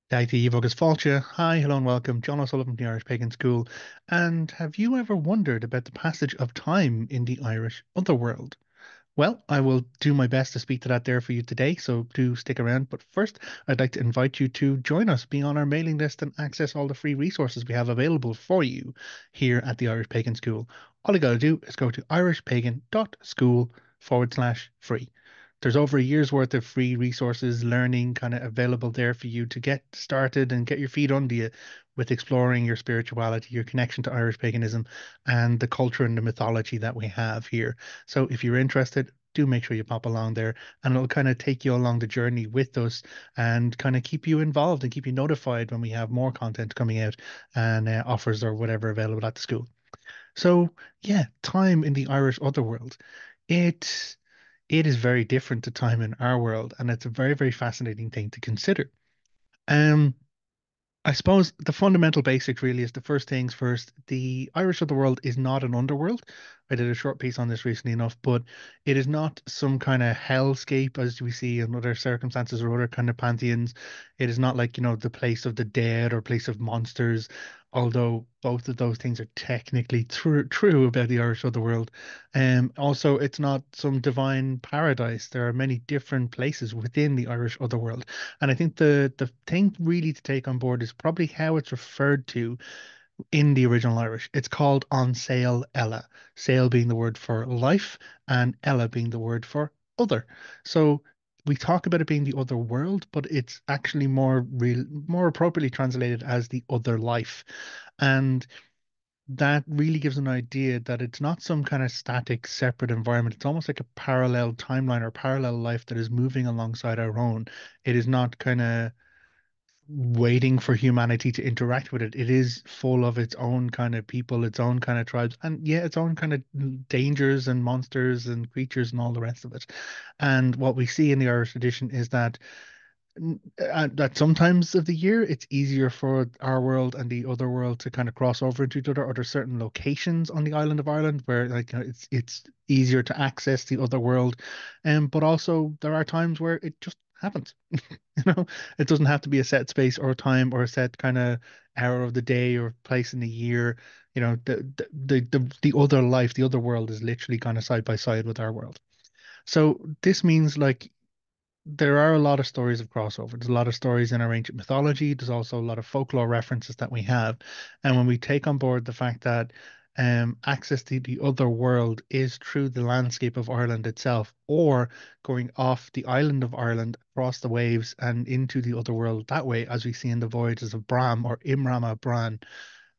Daithí Agus Fáilte. Hi, hello and welcome. John O'Sullivan from the Irish Pagan School. And have you ever wondered about the passage of time in the Irish Otherworld? Well, I will do my best to speak to that there for you today, so do stick around. But first, I'd like to invite you to join us, be on our mailing list, and access all the free resources we have available for you here at the Irish Pagan School. All you got to do is go to irishpagan.school/free. There's over a year's worth of free resources, learning kind of available there for you to get started and get your feet under you with exploring your spirituality, your connection to Irish paganism, and the culture and the mythology that we have here. So if you're interested, do make sure you pop along there and it'll kind of take you along the journey with us and kind of keep you involved and keep you notified when we have more content coming out and offers or whatever available at the school. So yeah, time in the Irish Otherworld. It it is very different to time in our world, and it's a very, very fascinating thing to consider. Um, I suppose the fundamental basic really is the first things first. The Irish Otherworld is not an underworld. I did a short piece on this recently enough, but it is not some kind of hellscape as we see in other circumstances or other kind of pantheons. It is not like, the place of the dead or place of monsters, although both of those things are technically true about the Irish Otherworld. Also, it's not some divine paradise. There are many different places within the Irish Otherworld. And I think the thing really to take on board is probably how it's referred to in the original Irish. It's called on sale Ella, sale being the word for life and Ella being the word for other. So we talk about it being the other world, but it's actually more appropriately translated as the other life. And that really gives an idea that it's not some kind of static, separate environment. It's almost like a parallel timeline or parallel life that is moving alongside our own. It is not kind of waiting for humanity to interact with it. It is full of its own kind of people, its own kind of tribes, and yeah, its own kind of dangers and monsters and creatures and all the rest of it. And what we see in the Irish tradition is that at sometimes of the year it's easier for our world and the other world to kind of cross over into each other, or there's certain locations on the island of Ireland where like it's easier to access the other world, but also there are times where it just happens. You know, it doesn't have to be a set space or time or a set kind of hour of the day or place in the year. The other life, the other world is literally kind of side by side with our world. So this means like there are a lot of stories of crossover. There's a lot of stories in our ancient mythology. There's also a lot of folklore references that we have. And when we take on board the fact that access to the other world is through the landscape of Ireland itself, or going off the island of Ireland across the waves and into the other world that way, as we see in the voyages of Bram or Imrama Bran,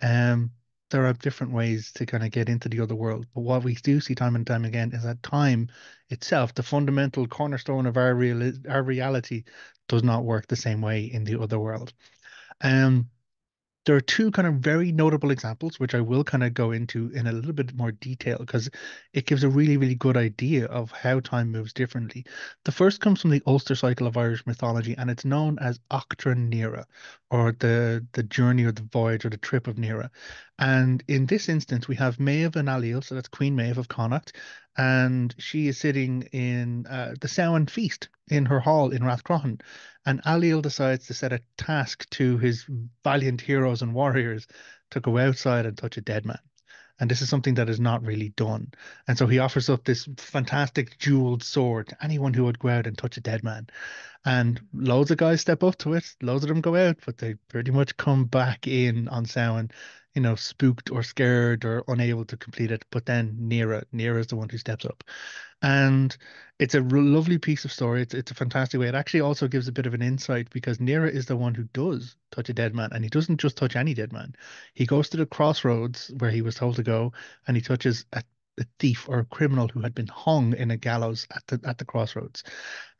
um, there are different ways to kind of get into the other world. But what we do see time and time again is that time itself, the fundamental cornerstone of our reality, does not work the same way in the other world. Um, there are two kind of very notable examples, which I will kind of go into in a little bit more detail because it gives a really, really good idea of how time moves differently. The first comes from the Ulster cycle of Irish mythology, and it's known as Achtra Nera, or the journey or the voyage or the trip of Nera. And in this instance, we have Maeve and Ailill, so that's Queen Maeve of Connacht, and she is sitting in the Samhain feast in her hall in Rathcroghan. And Ailill decides to set a task to his valiant heroes and warriors to go outside and touch a dead man. And this is something that is not really done. And so he offers up this fantastic jeweled sword to anyone who would go out and touch a dead man. And loads of guys step up to it, loads of them go out, but they pretty much come back in on Samhain, spooked or scared or unable to complete it. But then Nera is the one who steps up. And it's a lovely piece of story. It's a fantastic way. It actually also gives a bit of an insight because Nera is the one who does touch a dead man, and he doesn't just touch any dead man. He goes to the crossroads where he was told to go, and he touches a thief or a criminal who had been hung in a gallows at the crossroads.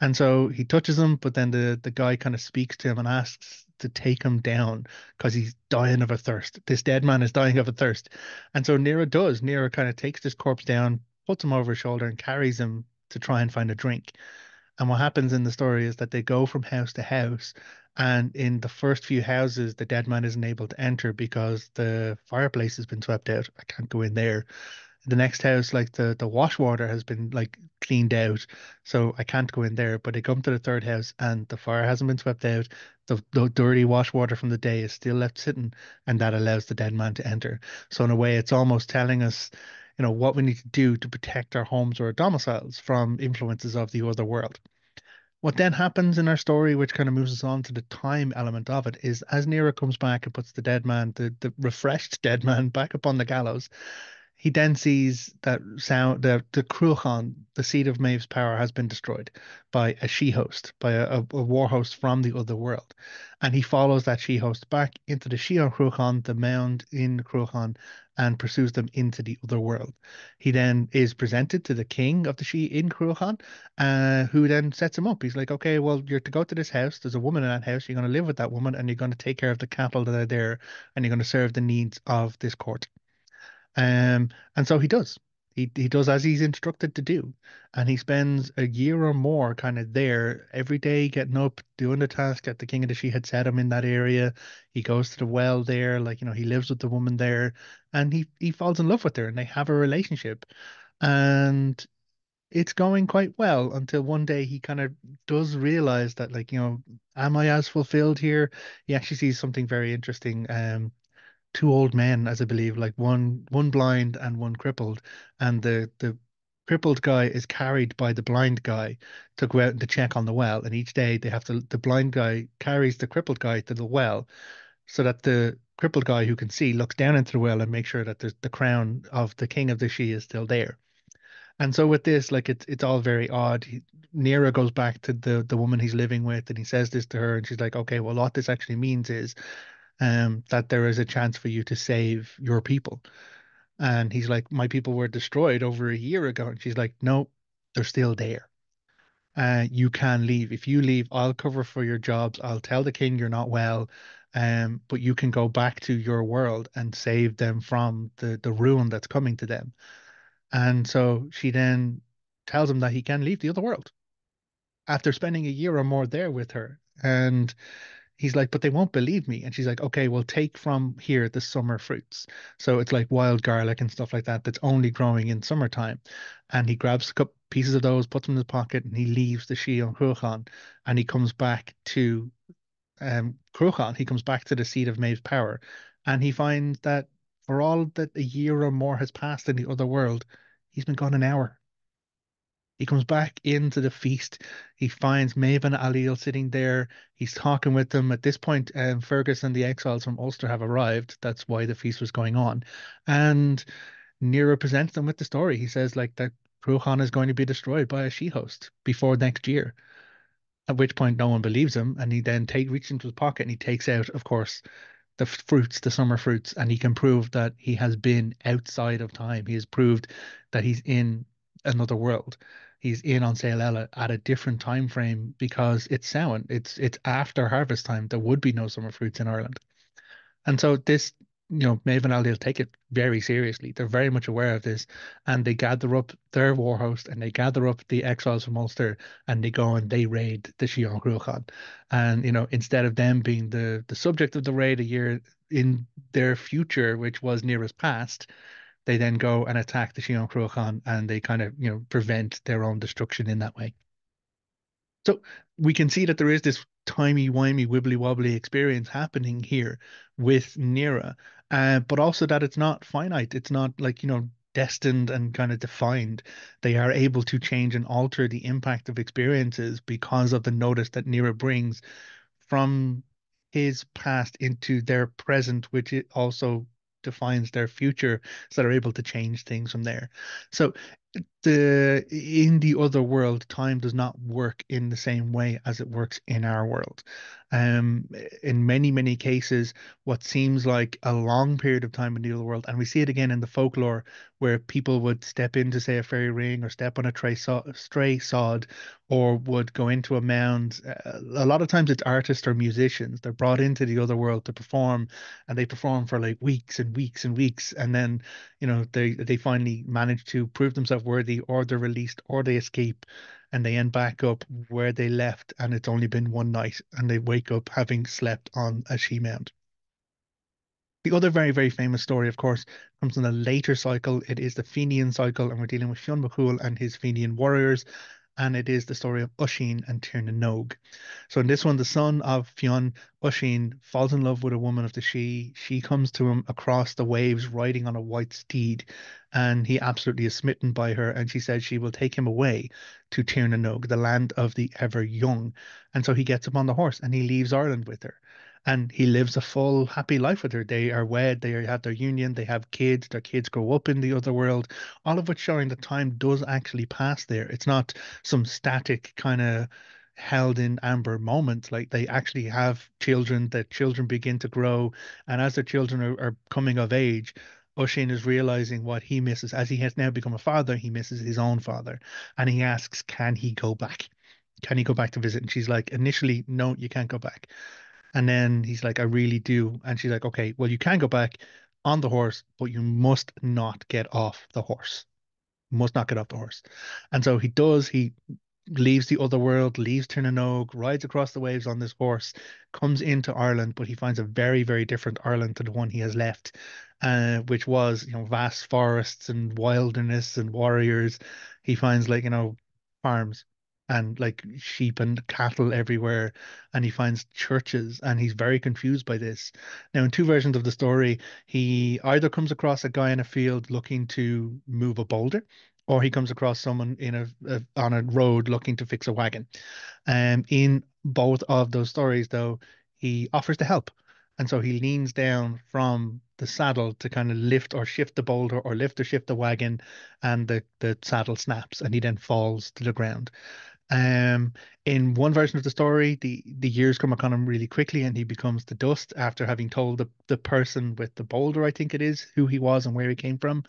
And so he touches him, but then the guy kind of speaks to him and asks to take him down because he's dying of a thirst. This dead man is dying of a thirst. And so Nera does. Nera kind of takes this corpse down, puts him over his shoulder, and carries him to try and find a drink. And what happens in the story is that they go from house to house. And in the first few houses, the dead man isn't able to enter because the fireplace has been swept out. I can't go in there. The next house, like the wash water has been like cleaned out, so I can't go in there. But I come to the third house and the fire hasn't been swept out. The dirty wash water from the day is still left sitting, and that allows the dead man to enter. So in a way, it's almost telling us, what we need to do to protect our homes or our domiciles from influences of the other world. What then happens in our story, which kind of moves us on to the time element of it, is as Nero comes back and puts the dead man, the refreshed dead man, back up on the gallows, he then sees that the Cruachan, the seat of Maeve's power, has been destroyed by a she-host, by a war host from the other world. And he follows that she-host back into the Shion Cruachan, the mound in Cruachan, and pursues them into the other world. He then is presented to the king of the Shi in Cruachan, who then sets him up. He's like, okay, well, you're to go to this house. There's a woman in that house. You're going to live with that woman, and you're going to take care of the cattle that are there, and you're going to serve the needs of this court. And so he does. He does as he's instructed to do. And he spends a year or more kind of there every day, getting up, doing the task that the King of the She had set him in that area. He goes to the well there, like, he lives with the woman there, and he falls in love with her and they have a relationship. And it's going quite well until one day he kind of does realize that, like, am I as fulfilled here? He actually sees something very interesting. Two old men, as I believe, like one blind and one crippled, and the crippled guy is carried by the blind guy to go out and to check on the well, and each day the blind guy carries the crippled guy to the well so that the crippled guy who can see looks down into the well and makes sure that the crown of the king of the She is still there. And so with this, like, it's all very odd. Nero goes back to the woman he's living with, and he says this to her, and she's like, "Okay, well, what this actually means is that there is a chance for you to save your people." And he's like, "My people were destroyed over a year ago." And she's like, "No, they're still there. You can leave. If you leave, I'll cover for your jobs. I'll tell the king you're not well, but you can go back to your world and save them from the ruin that's coming to them." And so she then tells him that he can leave the other world after spending a year or more there with her. And he's like, "But they won't believe me." And she's like, "Okay, well, take from here the summer fruits." So it's like wild garlic and stuff like that that's only growing in summertime. And he grabs a couple pieces of those, puts them in his pocket, and he leaves the Shion Cruachan. And he comes back to Cruachan. He comes back to the seat of Maeve's power. And he finds that for all that a year or more has passed in the other world, he's been gone an hour. He comes back into the feast. He finds Maeve and Alil sitting there. He's talking with them. At this point, Fergus and the exiles from Ulster have arrived. That's why the feast was going on. And Nero presents them with the story. He says, like, that Cruachan is going to be destroyed by a she-host before next year. At which point, no one believes him. And he then reaches into his pocket and he takes out, of course, the fruits, the summer fruits, and he can prove that he has been outside of time. He has proved that he's in another world. He's in on Sailella at a different time frame because it's Samhain. It's after harvest time. There would be no summer fruits in Ireland. And so this, Maeve and Aldale take it very seriously. They're very much aware of this, and they gather up their war host and they gather up the exiles from Ulster, and they go and they raid the Shion Cruachan. And instead of them being the subject of the raid a year in their future, which was nearest past, they then go and attack the Shion Cruachan, and they kind of prevent their own destruction in that way. So we can see that there is this timey-wimey, wibbly-wobbly experience happening here with Nera, but also that it's not finite. It's not like, destined and kind of defined. They are able to change and alter the impact of experiences because of the notice that Nera brings from his past into their present, which it also defines their future, so they're able to change things from there. So the in the other world, time does not work in the same way as it works in our world. Um, in many, many cases, what seems like a long period of time in the other world, and we see it again in the folklore, where people would step into, say, a fairy ring or step on a stray sod, or would go into a mound. A lot of times it's artists or musicians. They're brought into the other world to perform, and they perform for like weeks and weeks and weeks, and then they finally manage to prove themselves worthy, or they're released, or they escape, and they end back up where they left, and it's only been one night, and they wake up having slept on a she mound. The other very, very famous story, of course, comes in a later cycle. It is the Fenian cycle, and we're dealing with Fionn McCool and his Fenian warriors, and it is the story of Uiscin and Tir na Nog. So in this one, the son of Fionn, Uiscin, falls in love with a woman of the She. She comes to him across the waves riding on a white steed, and he absolutely is smitten by her, and she says she will take him away to Tir na Nog, the land of the ever young. And so he gets up on the horse and he leaves Ireland with her. And he lives a full, happy life with her. They are wed, they have their union, they have kids, their kids grow up in the other world, all of which showing that time does actually pass there. It's not some static kind of held in amber moment. Like they actually have children, the children begin to grow, and as their children are coming of age, Oisin is realizing what he misses. As he has now become a father, he misses his own father. And he asks, can he go back? Can he go back to visit? And she's like, initially, no, you can't go back. And then he's like, I really do. And she's like, okay, well, you can go back on the horse, but you must not get off the horse. Must not get off the horse. And so he does. He leaves the other world, leaves Tirnanog, rides across the waves on this horse, comes into Ireland, but he finds a very, very different Ireland to the one he has left, which was, vast forests and wilderness and warriors. He finds like, farms and like sheep and cattle everywhere, and he finds churches, and he's very confused by this. Now, in two versions of the story, he either comes across a guy in a field looking to move a boulder, or he comes across someone on a road looking to fix a wagon. In both of those stories, though, he offers to help, and so he leans down from the saddle to kind of lift or shift the boulder or lift or shift the wagon, and the saddle snaps, and he then falls to the ground. Um, in one version of the story, the years come upon him really quickly, and he becomes the dust after having told the person with the boulder, I think it is, who he was and where he came from.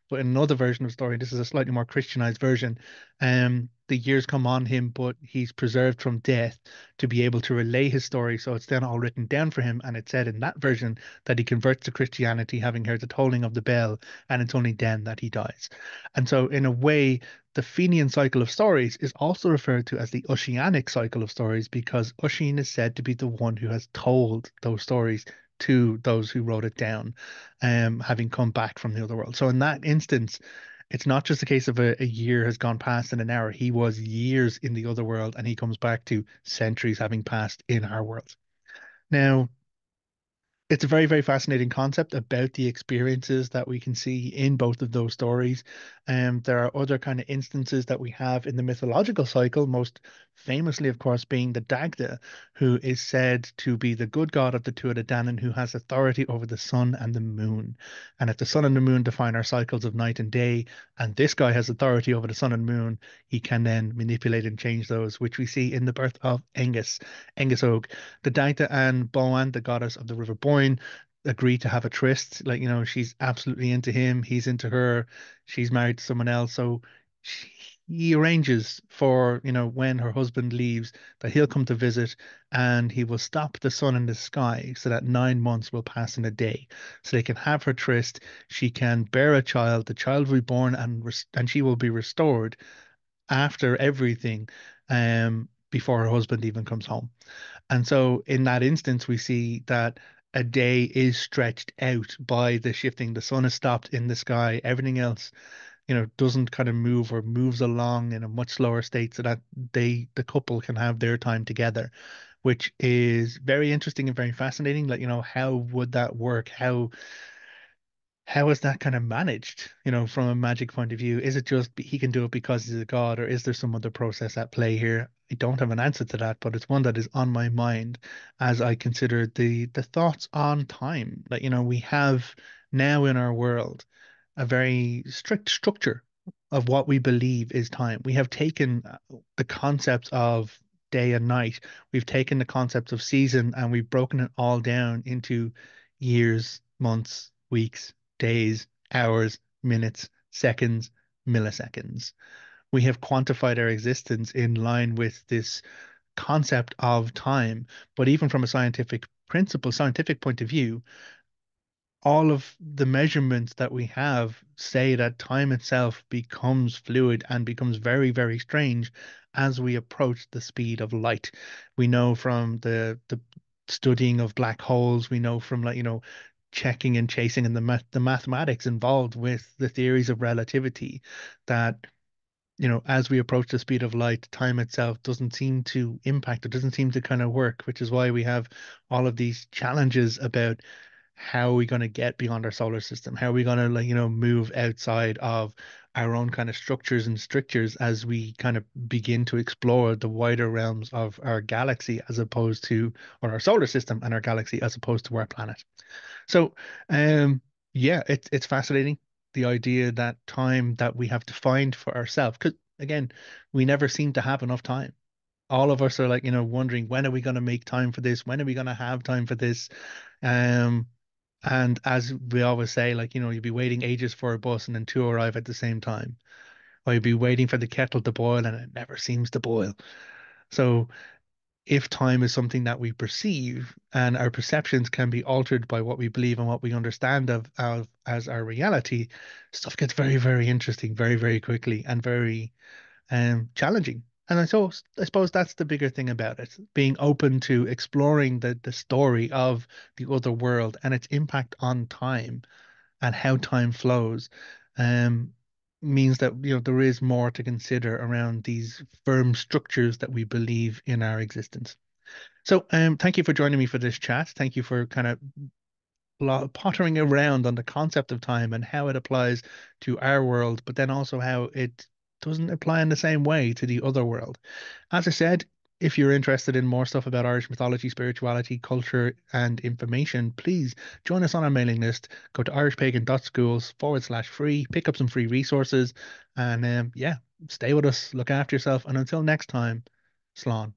But in another version of the story, this is a slightly more Christianized version. The years come on him, but he's preserved from death to be able to relay his story. So it's then all written down for him, and it said in that version that he converts to Christianity, having heard the tolling of the bell, and it's only then that he dies. And so, in a way, the Fenian cycle of stories is also referred to as the Oceanic cycle of stories because Oisin is said to be the one who has told those stories to those who wrote it down, having come back from the other world. So in that instance, it's not just a case of a year has gone past in an hour. He was years in the other world, and he comes back to centuries having passed in our world. Now, it's a very, very fascinating concept about the experiences that we can see in both of those stories. There are other kind of instances that we have in the mythological cycle, most famously, of course, being the Dagda, who is said to be the good god of the Tuatha Danann, who has authority over the sun and the moon. And if the sun and the moon define our cycles of night and day, and this guy has authority over the sun and moon, he can then manipulate and change those, which we see in the birth of Angus Og. The Dagda and Boan, the goddess of the River Boyne, agree to have a tryst. Like, she's absolutely into him, he's into her, she's married to someone else. So she, he arranges for, when her husband leaves, that he'll come to visit and he will stop the sun in the sky so that 9 months will pass in a day. So they can have her tryst. She can bear a child. The child will be born and she will be restored after everything, before her husband even comes home. And so in that instance, we see that a day is stretched out by the shifting. The sun is stopped in the sky. Everything else, doesn't kind of move or moves along in a much slower state so that the couple can have their time together, which is very interesting and very fascinating. Like, how would that work? How is that kind of managed, from a magic point of view? Is it just he can do it because he's a god, or is there some other process at play here? I don't have an answer to that, but it's one that is on my mind as I consider the thoughts on time. Like, we have now in our world a very strict structure of what we believe is time. We have taken the concepts of day and night, we've taken the concepts of season, and we've broken it all down into years, months, weeks, days, hours, minutes, seconds, milliseconds. We have quantified our existence in line with this concept of time. But even from a scientific point of view, all of the measurements that we have say that time itself becomes fluid and becomes very, very strange as we approach the speed of light. We know from the studying of black holes, we know from, like, checking and chasing and the mathematics involved with the theories of relativity that as we approach the speed of light, time itself doesn't seem to impact, it doesn't seem to kind of work, which is why we have all of these challenges about how are we going to get beyond our solar system? How are we going to, like, move outside of our own kind of structures and strictures as we kind of begin to explore the wider realms of our galaxy as opposed to, or our solar system and our galaxy as opposed to our planet. So, um, yeah, it's fascinating, the idea that time that we have defined for ourselves. Because again, we never seem to have enough time. All of us are like, wondering, when are we going to make time for this? When are we going to have time for this? Um, and as we always say, like, you'd be waiting ages for a bus and then two arrive at the same time. Or you'd be waiting for the kettle to boil and it never seems to boil. So if time is something that we perceive and our perceptions can be altered by what we believe and what we understand of as our reality, stuff gets very, very interesting very, very quickly and very challenging. And I suppose that's the bigger thing about it, being open to exploring the story of the other world and its impact on time and how time flows. Um, Means that there is more to consider around these firm structures that we believe in our existence. So, thank you for joining me for this chat. Thank you for kind of pottering around on the concept of time and how it applies to our world, but then also how it doesn't apply in the same way to the other world. As I said, if you're interested in more stuff about Irish mythology, spirituality, culture, and information, please join us on our mailing list. Go to irishpagan.schools/free, pick up some free resources, and yeah, stay with us, look after yourself, and until next time, Slán.